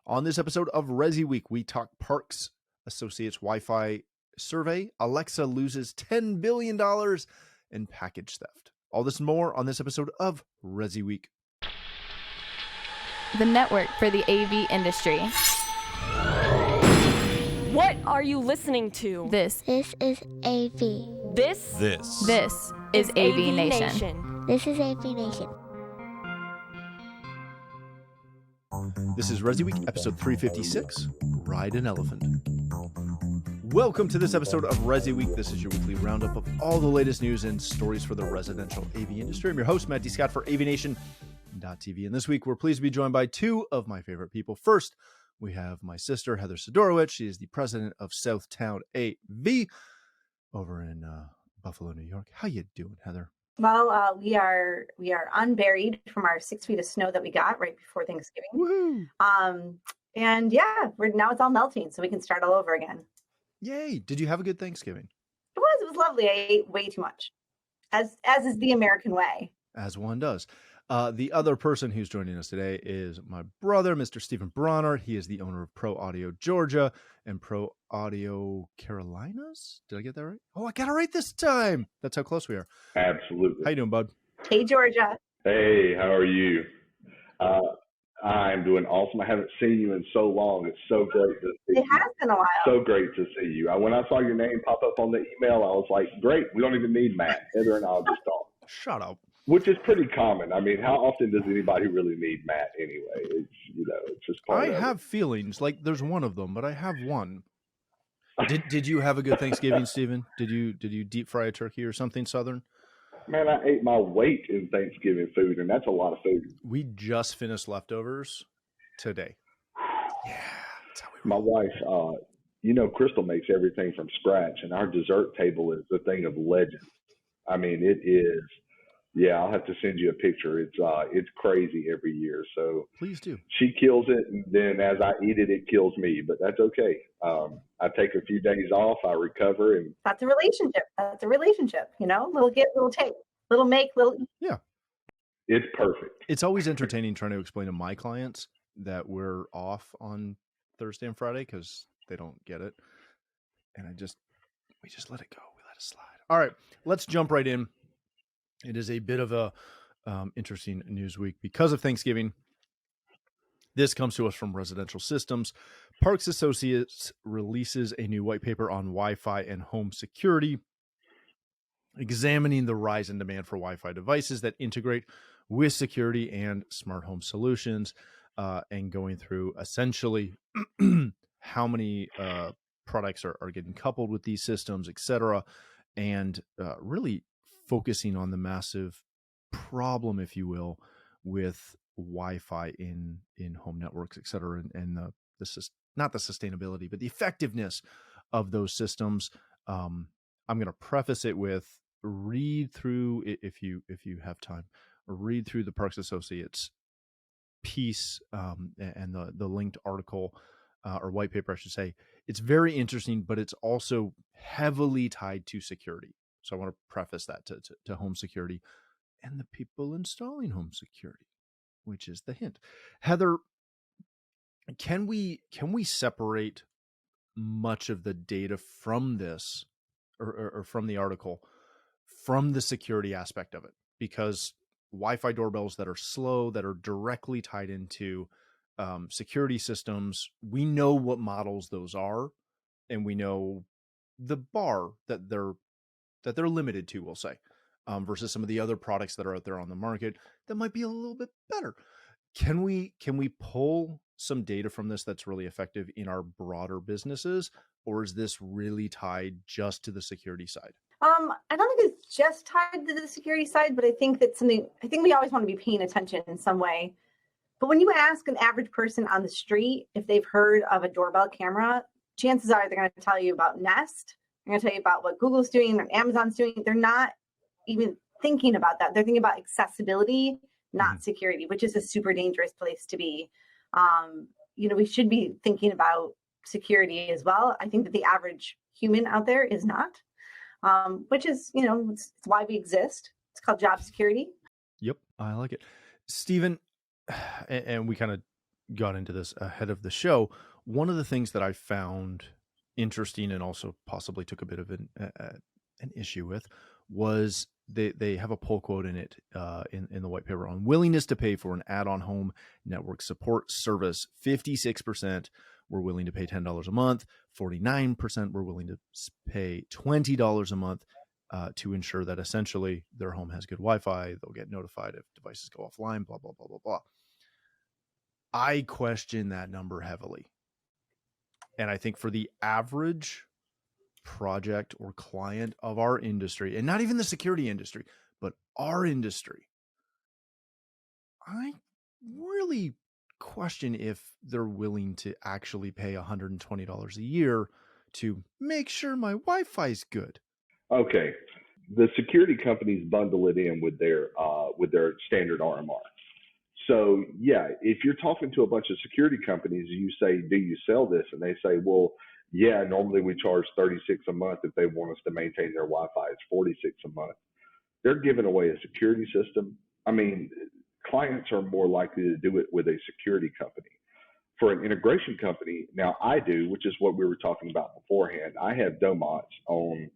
On this episode of ResiWeek, we talk Parks Associates Wi-Fi survey, Alexa loses $10 billion, and package theft. All this and more on this episode of ResiWeek. The network for the AV industry. What are you listening to? This is AV. This is AVNation. This is AVNation. This is ResiWeek, episode 356, Ride an Elephant. Welcome to this episode of ResiWeek. This is your weekly roundup of all the latest news and stories for the residential AV industry. I'm your host, Matt D. Scott for AVNation.tv. And this week, we're pleased to be joined by two of my favorite people. First, we have my sister, Heather Sidorowicz. She is the president of Southtown AV over in Buffalo, New York. How you doing, Heather? Well, we are unburied from our 6 feet of snow that we got right before Thanksgiving. Woohoo! And yeah, now it's all melting, so we can start all over again. Yay! Did you have a good Thanksgiving? It was lovely. I ate way too much, as is the American way. As one does. The other person who's joining us today is my brother, Mr. Stephen Brawner. He is the owner of ProAudio Georgia and ProAudio Carolinas. Did I get that right? Oh, I got it right this time. That's how close we are. Absolutely. How you doing, bud? Hey, Georgia. Hey, how are you? I'm doing awesome. I haven't seen you in so long. It's so great to see you. It has been a while. So great to see you. When I saw your name pop up on the email, I was like, great. We don't even need Matt. Heather and I'll just talk. Shut up. Which is pretty common. I mean, how often does anybody really need Matt anyway? It's just part of it. I have feelings like there's one of them, but I have one. Did you have a good Thanksgiving, Stephen? Did you deep fry a turkey or something Southern? Man, I ate my weight in Thanksgiving food, and that's a lot of food. We just finished leftovers today. Yeah, that's how we My wife, Crystal makes everything from scratch, and our dessert table is a thing of legend. I mean, it is. Yeah, I'll have to send you a picture. It's crazy every year. So please do. She kills it, and then as I eat it, it kills me. But that's okay. I take a few days off. I recover, and that's a relationship. That's a relationship. Little get, little take, little make, little. Yeah, it's perfect. It's always entertaining trying to explain to my clients that we're off on Thursday and Friday because they don't get it, and we just let it go. We let it slide. All right, let's jump right in. It is a bit of a interesting news week because of Thanksgiving. This comes to us from Residential Systems. Parks Associates releases a new white paper on Wi-Fi and home security, examining the rise in demand for Wi-Fi devices that integrate with security and smart home solutions, and going through essentially how many products are getting coupled with these systems, et cetera, and really focusing on the massive problem, if you will, with Wi-Fi in home networks, et cetera, and not the sustainability, but the effectiveness of those systems. I'm going to preface it with read through, if you have time, read through the Parks Associates piece and the linked article or white paper, I should say. It's very interesting, but it's also heavily tied to security. So I want to preface that to home security and the people installing home security, which is the hint. Heather, can we separate much of the data from this or from the article from the security aspect of it? Because Wi-Fi doorbells that are slow, that are directly tied into security systems, we know what models those are, and we know the bar that they're limited to, we'll say, versus some of the other products that are out there on the market that might be a little bit better. Can we pull some data from this that's really effective in our broader businesses, or is this really tied just to the security side? I don't think it's just tied to the security side, but I think we always want to be paying attention in some way. But when you ask an average person on the street if they've heard of a doorbell camera, chances are they're going to tell you about Nest. I'm going to tell you about what Google's doing or Amazon's doing. They're not even thinking about that. They're thinking about accessibility, not security, which is a super dangerous place to be. We should be thinking about security as well. I think that the average human out there is not, which is, it's why we exist. It's called job security. Yep, I like it. Stephen, and we kind of got into this ahead of the show. One of the things that I found interesting and also possibly took a bit of an issue with was they have a poll quote in it in the white paper on willingness to pay for an add-on home network support service. 56% were willing to pay $10 a month. 49% were willing to pay $20 a month to ensure that essentially their home has good Wi-Fi. They'll get notified if devices go offline, blah, blah, blah, blah, blah. I question that number heavily. And I think for the average project or client of our industry, and not even the security industry, but our industry, I really question if they're willing to actually pay $120 a year to make sure my Wi-Fi is good. Okay. The security companies bundle it in with their standard RMR. So yeah, if you're talking to a bunch of security companies, you say, do you sell this? And they say, well, yeah, normally we charge $36 a month. If they want us to maintain their Wi-Fi, it's $46 a month. They're giving away a security system. I mean, clients are more likely to do it with a security company. For an integration company, now I do, which is what we were talking about beforehand. I have Domots on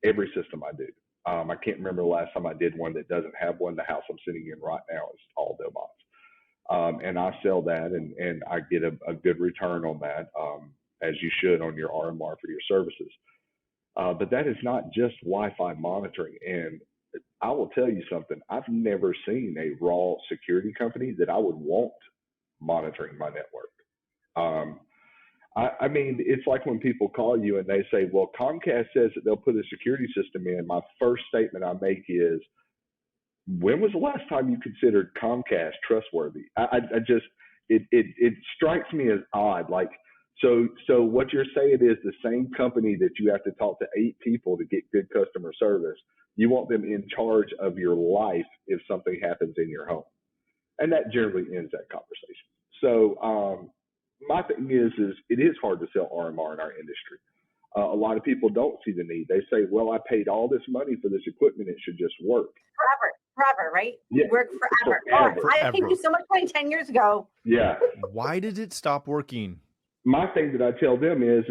every system I do. I can't remember the last time I did one that doesn't have one. The house I'm sitting in right now is all Domots. And I sell that and I get a good return on that, as you should on your RMR for your services. But that is not just Wi-Fi monitoring. And I will tell you something, I've never seen a raw security company that I would want monitoring my network. I mean, it's like when people call you and they say, well, Comcast says that they'll put a security system in. My first statement I make is, when was the last time you considered Comcast trustworthy? It strikes me as odd. Like, so what you're saying is the same company that you have to talk to 8 people to get good customer service, you want them in charge of your life if something happens in your home. And that generally ends that conversation. So my thing is it is hard to sell RMR in our industry. A lot of people don't see the need. They say, well, I paid all this money for this equipment. It should just work. Forever, right? Yeah, Work forever. forever. I paid you so much money 10 years ago. Yeah. Why did it stop working? My thing that I tell them is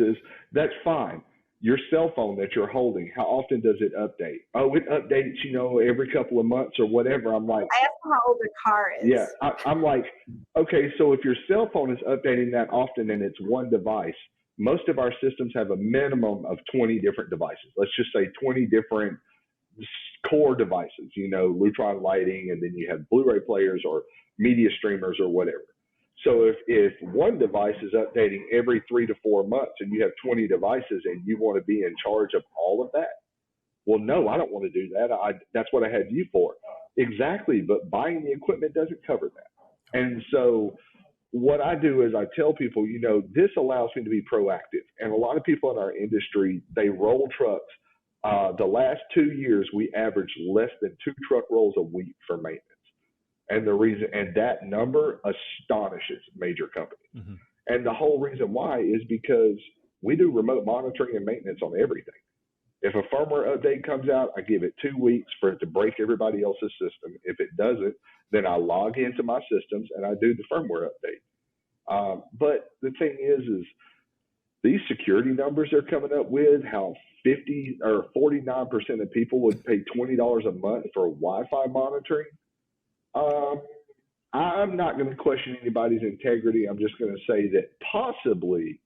that's fine. Your cell phone that you're holding, how often does it update? Oh, it updates, every couple of months or whatever. I'm like, I asked them how old their car is. yeah, I'm like, okay, so if your cell phone is updating that often and it's one device, most of our systems have a minimum of 20 different devices. Let's just say 20 different core devices, Lutron lighting, and then you have Blu-ray players or media streamers or whatever. So if one device is updating every 3 to 4 months and you have 20 devices and you want to be in charge of all of that, well, no, I don't want to do that. That's what I had you for. Exactly, but buying the equipment doesn't cover that. And so what I do is I tell people, this allows me to be proactive. And a lot of people in our industry, they roll trucks. The last 2 years, we averaged less than 2 truck rolls a week for maintenance. And that number astonishes major companies. Mm-hmm. And the whole reason why is because we do remote monitoring and maintenance on everything. If a firmware update comes out, I give it 2 weeks for it to break everybody else's system. If it doesn't, then I log into my systems and I do the firmware update. But the thing is these security numbers they're coming up with, how 50 or 49% of people would pay $20 a month for Wi-Fi monitoring. I'm not going to question anybody's integrity. I'm just going to say that possibly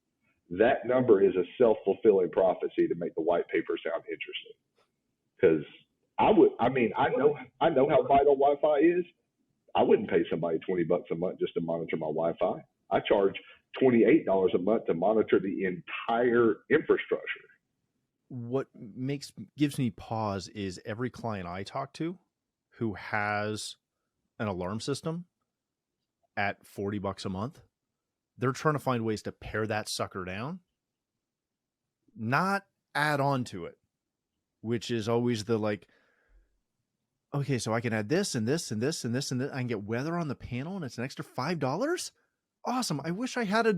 that number is a self-fulfilling prophecy to make the white paper sound interesting. Because I know how vital Wi-Fi is. I wouldn't pay somebody $20 a month just to monitor my Wi-Fi. I charge $28 a month to monitor the entire infrastructure. What gives me pause is every client I talk to who has an alarm system at $40 a month, they're trying to find ways to pare that sucker down, not add on to it, which is always the like, okay, so I can add this and this and this and this and this. I can get weather on the panel and it's an extra $5. Awesome. I wish I had a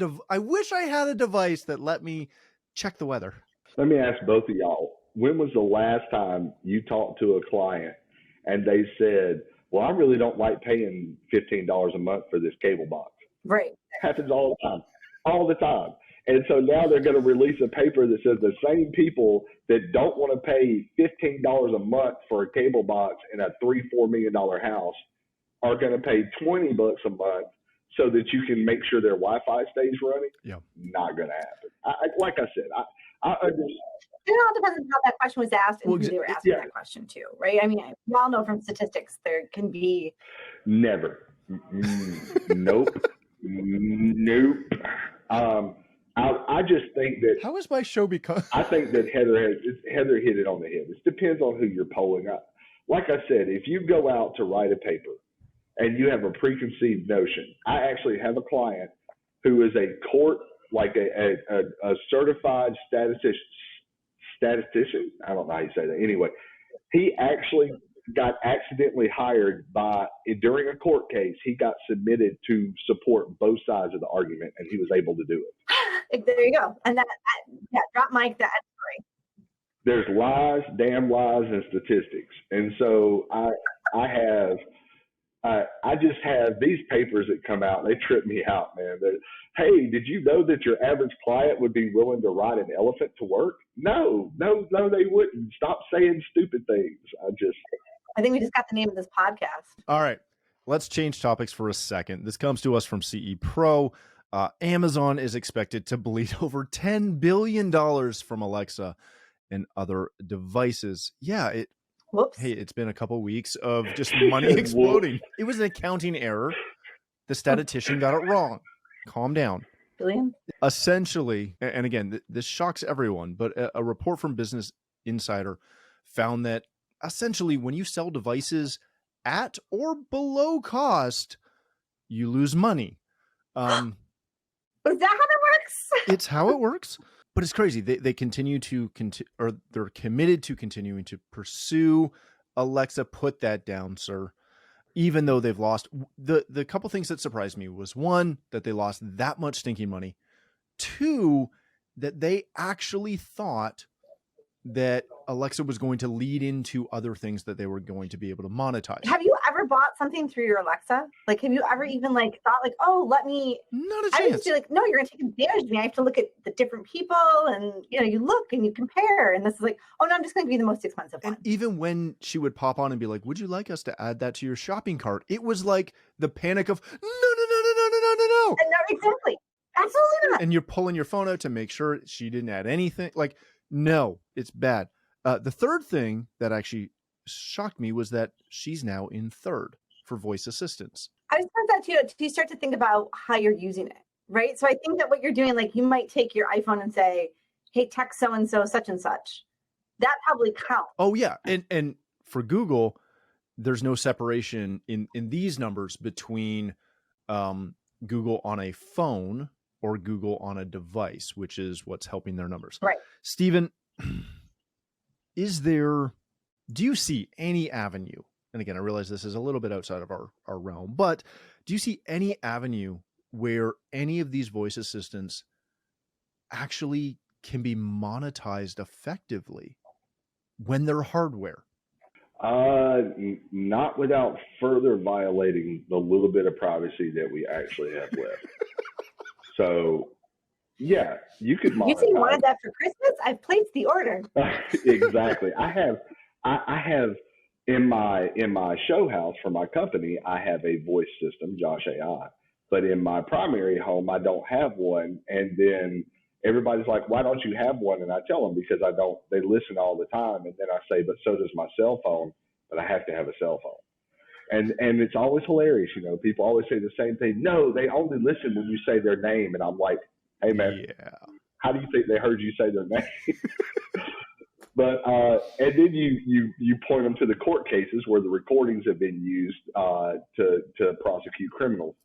device that let me check the weather. Let me ask both of y'all, when was the last time you talked to a client and they said, well, I really don't like paying $15 a month for this cable box. Right. Happens all the time. And so now they're going to release a paper that says the same people that don't want to pay $15 a month for a cable box in a $3-4 million house are going to pay $20 a month so that you can make sure their Wi-Fi stays running. Yeah. Not going to happen. Like I said, I understand. It all depends on how that question was asked and who they were asking that question to, right? I mean, we all know from statistics there can be. Never. Nope. Nope. I just think that. How has my show become? I think that Heather hit it on the head. It depends on who you're polling up. Like I said, if you go out to write a paper and you have a preconceived notion, I actually have a client who is a court, like a certified statistician. I don't know how you say that. Anyway, he actually got accidentally hired during a court case. He got submitted to support both sides of the argument, and he was able to do it. There you go. And drop mic that story. There's lies, damn lies, and statistics. And so I just have these papers that come out, and they trip me out, man. Hey, did you know that your average client would be willing to ride an elephant to work? No, they wouldn't. Stop saying stupid things. I think we just got the name of this podcast. All right, let's change topics for a second. This comes to us from CE Pro. Amazon is expected to bleed over $10 billion from Alexa and other devices. Yeah, Whoops. Hey, it's been a couple weeks of just money exploding. It was an accounting error. The statistician got it wrong. Calm down. Billion? Essentially, and again, this shocks everyone, but a report from Business Insider found that essentially when you sell devices at or below cost, you lose money. Is that how that works? It's how it works. But it's crazy. They continue to or they're committed to continuing to pursue Alexa. Put that down, sir. Even though they've lost the couple things that surprised me was one, that they lost that much stinking money. Two, that they actually thought that Alexa was going to lead into other things that they were going to be able to monetize. Have you ever bought something through your Alexa? Like, have you ever even thought oh, let me? Not a I chance. would be no, you're going to take advantage of me. I have to look at the different people and, you look and you compare. And this is oh no, I'm just going to be the most expensive one. And even when she would pop on and be like, would you like us to add that to your shopping cart? It was like the panic of no. No, exactly. Absolutely not. And you're pulling your phone out to make sure she didn't add anything. No, it's bad. The third thing that actually shocked me was that she's now in third for voice assistants. I was thinking that too. Do you start to think about how you're using it, right? So I think that what you're doing, you might take your iPhone and say, hey, text so-and-so such and such. That probably counts. Oh, yeah. And for Google, there's no separation in these numbers between Google on a phone or Google on a device, which is what's helping their numbers. Right. Stephen, do you see any avenue? And again, I realize this is a little bit outside of our realm, but do you see any avenue where any of these voice assistants actually can be monetized effectively when they're hardware? Not without further violating the little bit of privacy that we actually have left. So, yeah, you could monetize. You say you wanted that for Christmas? I've placed the order. Exactly. I have in my show house for my company, I have a voice system, Josh AI. But in my primary home, I don't have one. And then everybody's like, why don't you have one? And I tell them because I don't. They listen all the time. And then I say, but so does my cell phone. But I have to have a cell phone. And it's always hilarious. People always say the same thing. No, they only listen when you say their name. And I'm like, hey, man, how do you think they heard you say their name? But and then you point them to the court cases where the recordings have been used to prosecute criminals.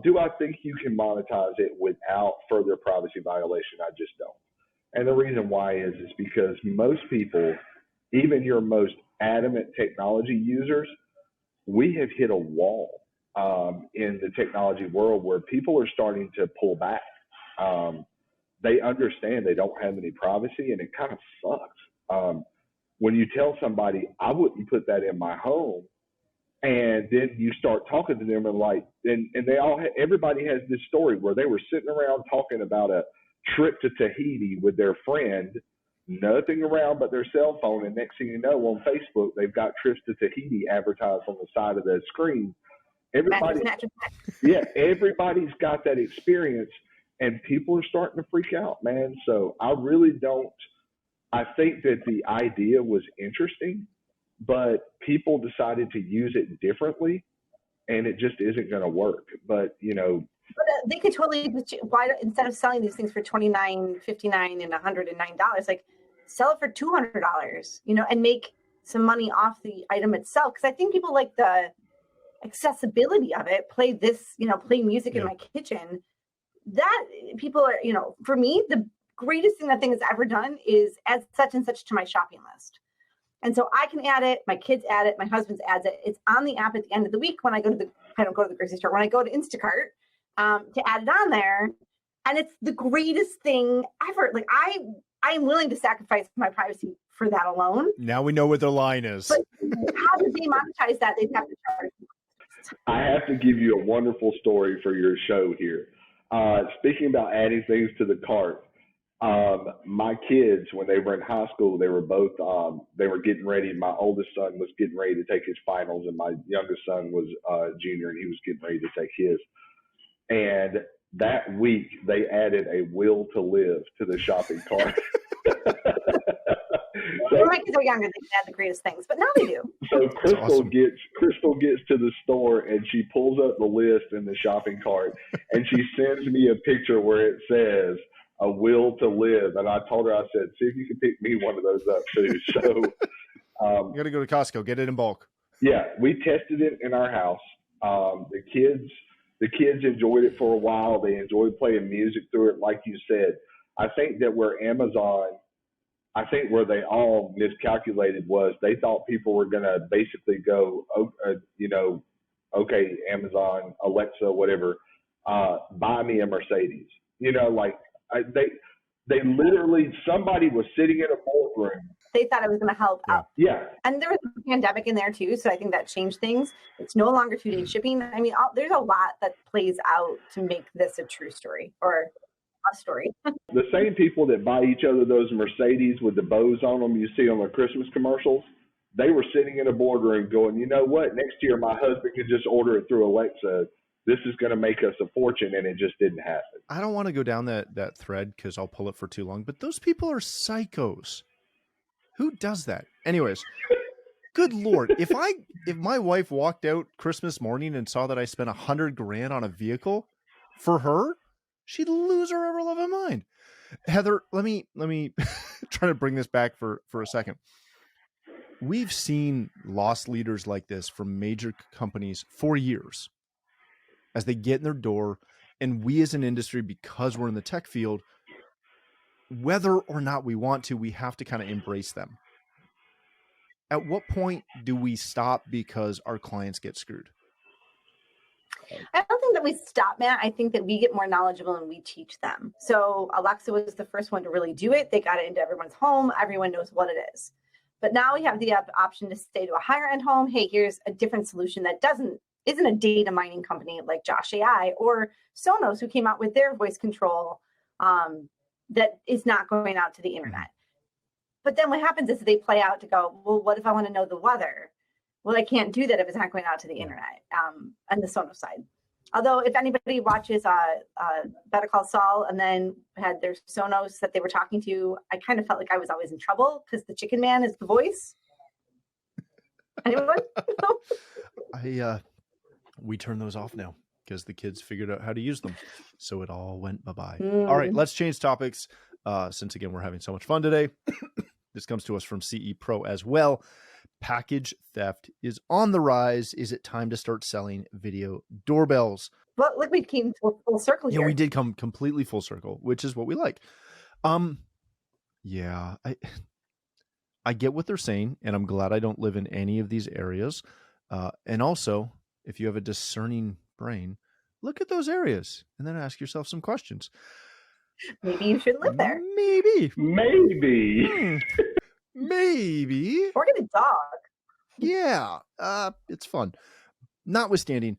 Do I think you can monetize it without further privacy violation? I just don't. And the reason why is because most people, even your most adamant technology users, we have hit a wall in the technology world where people are starting to pull back. They understand they don't have any privacy, and it kind of sucks. When you tell somebody, I wouldn't put that in my home, And then you start talking to them and they all, everybody has this story where they were sitting around talking about a trip to Tahiti with their friend, nothing around but their cell phone. And next thing you know, on Facebook, they've got trips to Tahiti advertised on the side of the screen. Everybody's got that experience, and people are starting to freak out, man. So I think that the idea was interesting, but people decided to use it differently, and it just isn't going to work. But, they could totally, why instead of selling these things for $29.59 and $109, like sell it for $200, and make some money off the item itself. Because I think people like the accessibility of it. Play music in my kitchen. That people are, for me, the greatest thing that thing has ever done is add such and such to my shopping list. And so I can add it, my kids add it, my husband's adds it. It's on the app at the end of the week when I don't go to the grocery store, when I go to Instacart to add it on there. And it's the greatest thing ever. Like I'm willing to sacrifice my privacy for that alone. Now we know what the line is. But how do they monetize that? They'd have to charge. I have to give you a wonderful story for your show here. Speaking about adding things to the cart, my kids, when they were in high school, they were both, they were getting ready. My oldest son was getting ready to take his finals, and my youngest son was junior, and he was getting ready to take his. And that week, they added a will to live to the shopping cart. So, when my kids were younger, they had the greatest things, but now they do. So Crystal gets to the store, and she pulls up the list in the shopping cart, and she sends me a picture where it says a will to live. And I told her, I said, see if you can pick me one of those up too. So you got to go to Costco, get it in bulk. Yeah, we tested it in our house. The kids enjoyed it for a while. They enjoyed playing music through it, like you said. I think that where they all miscalculated was they thought people were going to basically go, okay, Amazon, Alexa, whatever, buy me a Mercedes. They literally, somebody was sitting in a boardroom. They thought it was going to help out. Yeah. And there was a pandemic in there too, so I think that changed things. It's no longer 2-day shipping. I mean, there's a lot that plays out to make this a true story or a story. The same people that buy each other those Mercedes with the bows on them you see on the Christmas commercials, they were sitting in a boardroom going, you know what, next year my husband could just order it through Alexa. This is going to make us a fortune, and it just didn't happen. I don't want to go down that thread because I'll pull it for too long, but those people are psychos. Who does that? Anyways, good Lord. If my wife walked out Christmas morning and saw that I spent $100,000 on a vehicle for her, she'd lose her ever loving mind. Heather, let me try to bring this back for a second. We've seen loss leaders like this from major companies for years as they get in their door, and we as an industry, because we're in the tech field, whether or not we want to, we have to kind of embrace them. At what point do we stop because our clients get screwed? I don't think that we stop, Matt. I think that we get more knowledgeable and we teach them. So Alexa was the first one to really do it. They got it into everyone's home. Everyone knows what it is. But now we have the option to say to a higher end home, hey, here's a different solution that isn't a data mining company like Josh AI or Sonos, who came out with their voice control that is not going out to the internet. But then what happens is they play out to go, well, what if I want to know the weather? Well, I can't do that if it's not going out to the internet on the Sonos side. Although if anybody watches Better Call Saul and then had their Sonos that they were talking to, I kind of felt like I was always in trouble because the chicken man is the voice. Anyone? We turn those off now because the kids figured out how to use them. So it all went bye-bye. All right, let's change topics. Since, again, we're having so much fun today. This comes to us from CE Pro as well. Package theft is on the rise. Is it time to start selling video doorbells? Well, look, we came full circle here. Yeah, we did come completely full circle, which is what we like. Yeah, I get what they're saying, and I'm glad I don't live in any of these areas. And also, if you have a discerning brain, look at those areas and then ask yourself some questions. Maybe you should live there. Maybe. Maybe. Maybe. Or get a dog. Yeah, it's fun. Notwithstanding,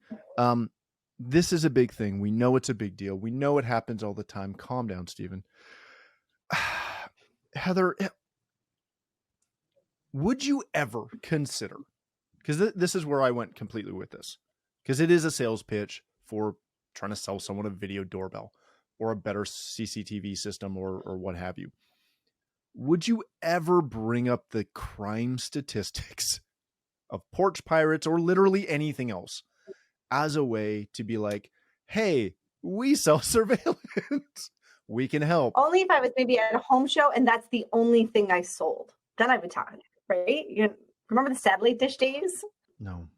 this is a big thing. We know it's a big deal. We know it happens all the time. Calm down, Stephen. Heather, would you ever consider, because this is where I went completely with this, because it is a sales pitch for trying to sell someone a video doorbell or a better CCTV system or what have you. Would you ever bring up the crime statistics of porch pirates or literally anything else as a way to be like, hey, we sell surveillance. We can help. Only if I was maybe at a home show and that's the only thing I sold. Then I would talk, right? You remember the satellite dish days? No.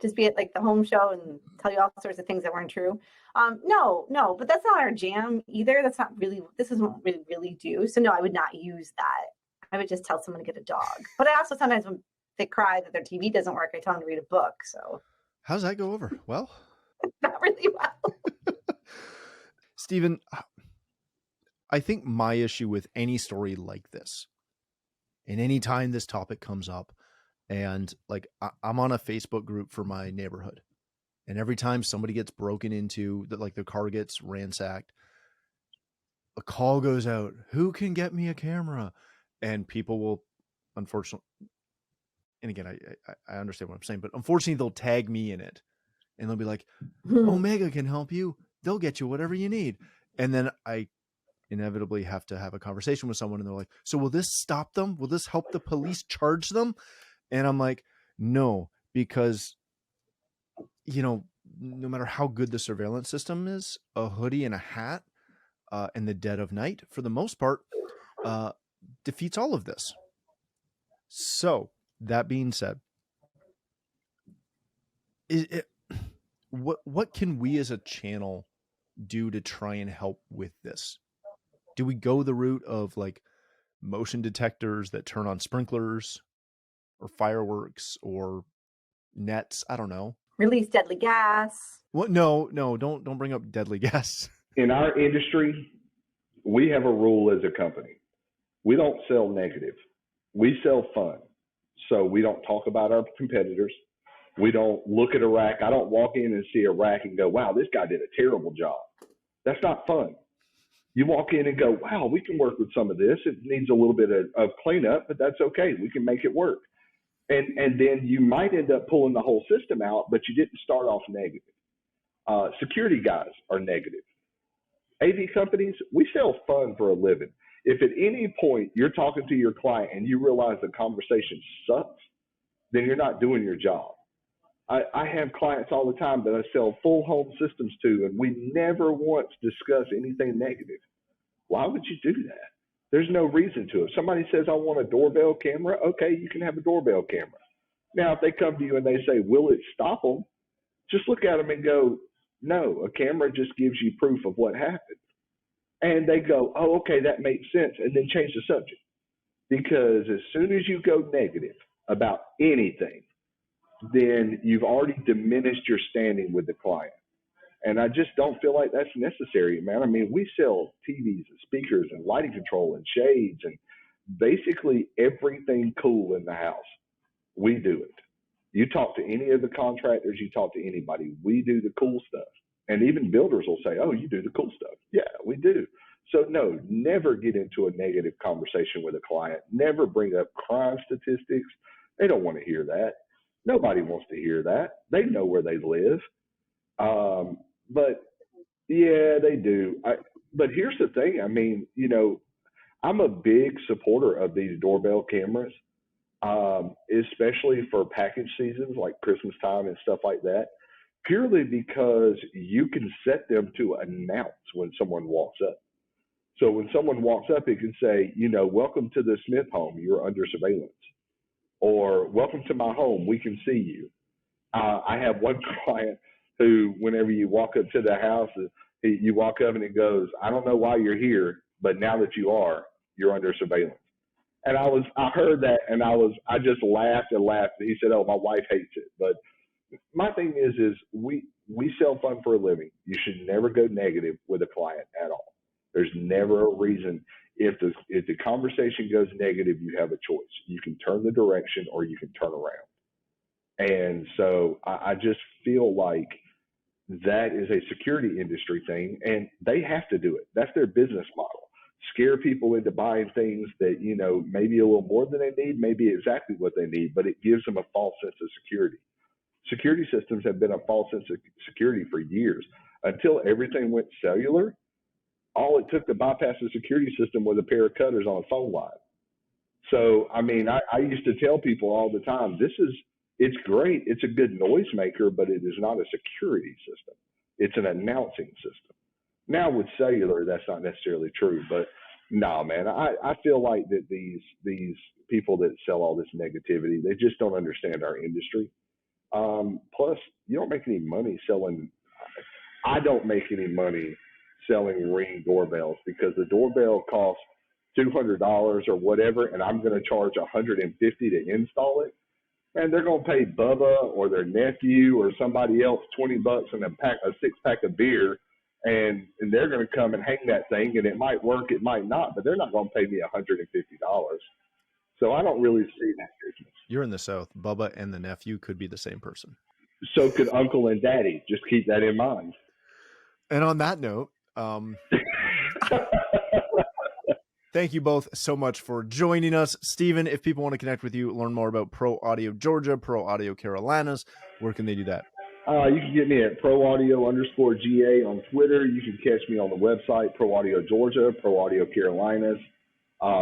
Just be at like the home show and tell you all sorts of things that weren't true. No, but that's not our jam either. That's not really, this isn't what we really do. So no, I would not use that. I would just tell someone to get a dog. But I also sometimes when they cry that their TV doesn't work, I tell them to read a book. So how's that go over? Well, not really well. Stephen, I think my issue with any story like this, and any time this topic comes up, and like I'm on a Facebook group for my neighborhood, and every time somebody gets broken into, that like the car gets ransacked, a call goes out, who can get me a camera? And people will, unfortunately, and again, I understand what I'm saying, but unfortunately they'll tag me in it and they'll be like, Omega can help you. They'll get you whatever you need. And then I inevitably have to have a conversation with someone and they're like, so will this stop them? Will this help the police charge them? And I'm like, no, because, no matter how good the surveillance system is, a hoodie and a hat in the dead of night, for the most part, defeats all of this. So that being said, what can we as a channel do to try and help with this? Do we go the route of like motion detectors that turn on sprinklers or fireworks or nets? I don't know. Release deadly gas. What? No, don't bring up deadly gas. In our industry, we have a rule as a company. We don't sell negative. We sell fun. So we don't talk about our competitors. We don't look at a rack. I don't walk in and see a rack and go, wow, this guy did a terrible job. That's not fun. You walk in and go, wow, we can work with some of this. It needs a little bit of cleanup, but that's okay. We can make it work. And then you might end up pulling the whole system out, but you didn't start off negative. Security guys are negative. AV companies, we sell fun for a living. If at any point you're talking to your client and you realize the conversation sucks, then you're not doing your job. I have clients all the time that I sell full home systems to, and we never once discuss anything negative. Why would you do that? There's no reason to. If somebody says, I want a doorbell camera, okay, you can have a doorbell camera. Now, if they come to you and they say, will it stop them? Just look at them and go, no, a camera just gives you proof of what happened. And they go, oh, okay, that makes sense, and then change the subject. Because as soon as you go negative about anything, then you've already diminished your standing with the client. And I just don't feel like that's necessary, man. I mean, we sell TVs and speakers and lighting control and shades and basically everything cool in the house. We do it. You talk to any of the contractors, you talk to anybody, we do the cool stuff. And even builders will say, oh, you do the cool stuff. Yeah, we do. So no, never get into a negative conversation with a client. Never bring up crime statistics. They don't want to hear that. Nobody wants to hear that. They know where they live. But yeah, they do. But here's the thing. I mean, I'm a big supporter of these doorbell cameras, especially for package seasons like Christmas time and stuff like that, purely because you can set them to announce when someone walks up. So when someone walks up, it can say, welcome to the Smith home. You're under surveillance. Or welcome to my home. We can see you. I have one client who, whenever you walk up to the house, you walk up and it goes, I don't know why you're here, but now that you are, you're under surveillance. And I heard that and I just laughed and laughed. And he said, oh, my wife hates it. But my thing is we sell fun for a living. You should never go negative with a client at all. There's never a reason. If the conversation goes negative, you have a choice. You can turn the direction or you can turn around. And so I just feel like that is a security industry thing, and they have to do it. That's their business model. Scare people into buying things that, you know, maybe a little more than they need, maybe exactly what they need, but it gives them a false sense of security. Security systems have been a false sense of security for years. Until everything went cellular, all it took to bypass the security system was a pair of cutters on a phone line. So, I mean, I used to tell people all the time, it's great. It's a good noise maker, but it is not a security system. It's an announcing system. Now with cellular, that's not necessarily true, but no, man, I feel like that these people that sell all this negativity, they just don't understand our industry. Plus, you don't make any money selling. I don't make any money selling Ring doorbells because the doorbell costs $200 or whatever, and I'm going to charge $150 to install it. And they're going to pay Bubba or their nephew or somebody else $20 and a 6-pack of beer, and they're going to come and hang that thing, and it might work, it might not, but they're not going to pay me $150. So I don't really see that business. You're in the South. Bubba and the nephew could be the same person. So could Uncle and Daddy. Just keep that in mind. And on that note, thank you both so much for joining us. Steven, if people want to connect with you, learn more about ProAudio Georgia, ProAudio Carolinas, where can they do that? You can get me at ProAudio_GA on Twitter. You can catch me on the website, ProAudio Georgia, ProAudio Carolinas.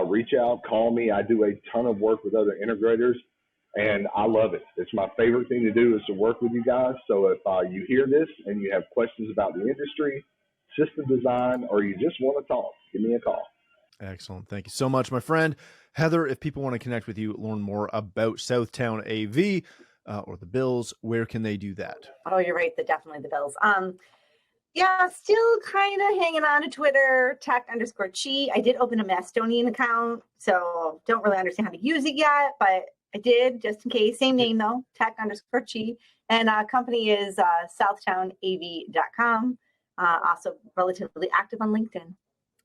Reach out, call me. I do a ton of work with other integrators, and I love it. It's my favorite thing to do is to work with you guys. So if you hear this and you have questions about the industry, system design, or you just want to talk, give me a call. Excellent. Thank you so much, my friend. Heather, if people want to connect with you, learn more about Southtown AV or the Bills, where can they do that? Oh, you're right. Definitely the Bills. Yeah, still kind of hanging on to Twitter, tech_chi. I did open a Mastodon account, so don't really understand how to use it yet, but I did just in case. Same name though, tech_chi. And company is SouthtownAV.com. Also relatively active on LinkedIn.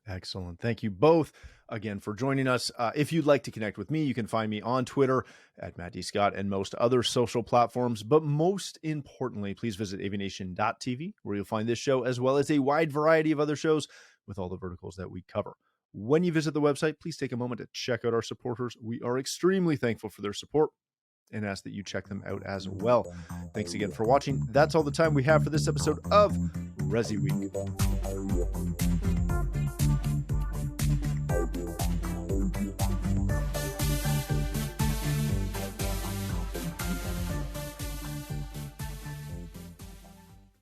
Excellent. Thank you both again for joining us. If you'd like to connect with me, you can find me on Twitter at Matt D. Scott and most other social platforms. But most importantly, please visit AVNation.tv, where you'll find this show as well as a wide variety of other shows with all the verticals that we cover. When you visit the website, please take a moment to check out our supporters. We are extremely thankful for their support and ask that you check them out as well. Thanks again for watching. That's all the time we have for this episode of ResiWeek.